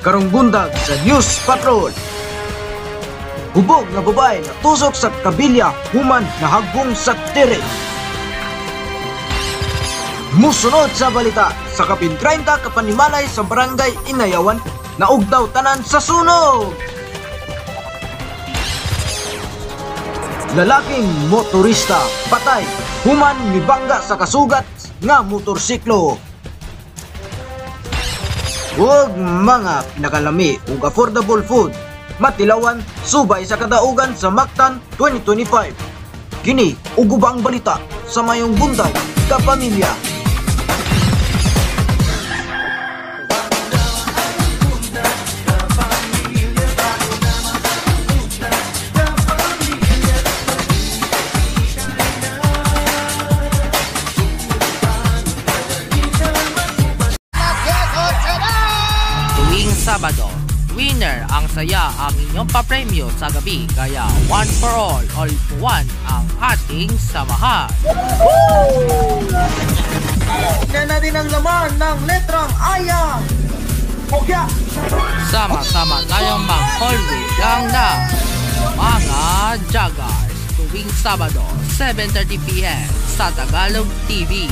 karong bundag sa News Patrol. Hubog na babae na tusok sa kabilya human na hagbong sa tire. Musunod sa balita, sa kapin 30 kapanimalay sa barangay Inayawan na ugdaw tanan sa sunog. Lalaking motorista patay human mibangga sa kasugat nga motorsiklo. Huwag mga pinakalami ug affordable food matilawan subay sa kadaugan sa Mactan 2025. Kini ug ubang balita sa mayong bundag kapamilya. Sabado, winner ang saya ang inyong papremyo sa gabi, kaya one for all for one ang ating samahan. Tignan natin ang laman ng letrang Aya. Pogya! Sama-sama tayong mag-hallway lang na mga Jaggers tuwing Sabado, 7:30 PM sa Tagalog TV.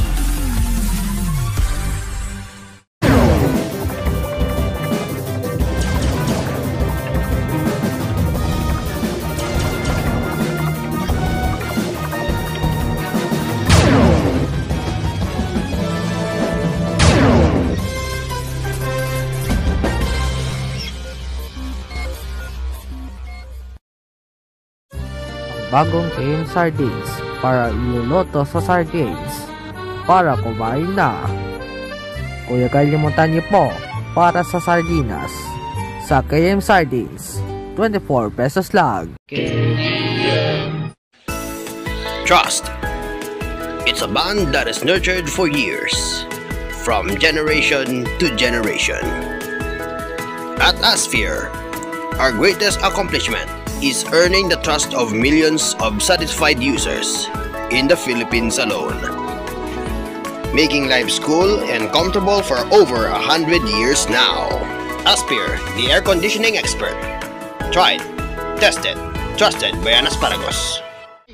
Bagong KM Sardines para iluluto sa sardines para kumain na. Kuya kalimutan niyo po para sa sardinas sa KM Sardines 24 pesos lang. Trust. It's a bond that is nurtured for years, from generation to generation. At Asphere, our greatest accomplishment is earning the trust of millions of satisfied users in the Philippines alone, making life cool and comfortable for over 100 years now. Asphere, the air conditioning expert. Tried, tested, trusted by an Asparagos.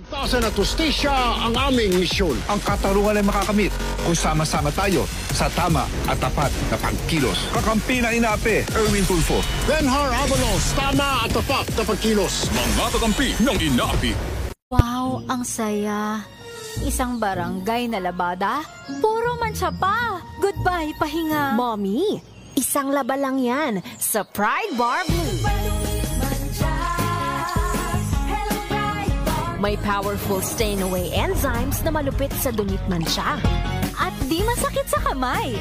Ligtasan at justisya ang aming misyon. Ang katarungan ay makakamit kung sama-sama tayo sa tama at tapat na pagkilos. Kakampi na inapi, Erwin Tulfo. Benhar Avalos, tama at tapat na pagkilos. Mga kakampi ng inapi. Wow, ang saya. Isang barangay na labada, puro mancha pa. Goodbye, pahinga. Mommy, isang laba lang yan sa Pride Bar Blue. May powerful stain-away enzymes na malupit sa dunit mancha. At di masakit sa kamay.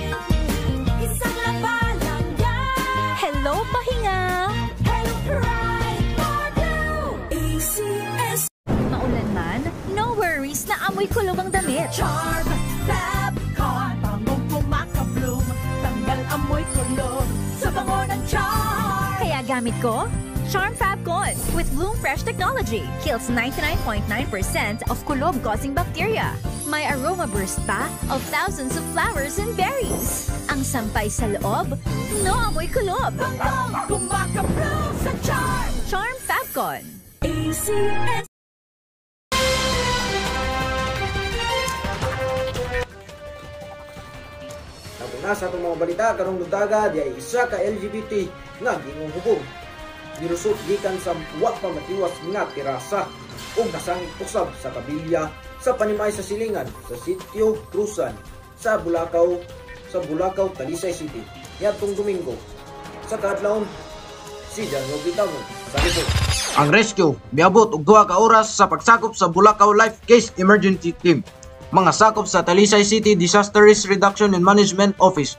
Isang laba lang yan. Hello, pahinga. Hello, Pride Bar Blue. ACS. Maulan man, no worries na amoy kulog ang damit. Charm Fabcon. Bangong pumakabloom. Tanggal amoy kulog sa bango ng charm. Kaya gamit ko Charm Fabcon with Bloom Fresh technology kills 99.9% of kulob-causing bacteria. May aroma burst pa of thousands of flowers and berries. Ang sampay sa loob, no amoy kulob. Kumakabloom sa Charm! Charm Fabcon. ACS. Natuna sa itong mga balita karong dutaga di ay isa ka LGBT nga gingong hubog. Dirusot gikan sa wa pa matiwas nga tirasa ug nasangit usab sa kabilya sa panimay sa silingan sa Sitio Crusan sa Bulacau, Talisay City niadtong Domingo. Sa kaadlawon si Jan Lobitamo sa report. Ang rescue miabot og 2 ka oras sa pagsakop sa Bulacau Life Case Emergency Team. Mga sakop sa Talisay City Disaster Risk Reduction and Management Office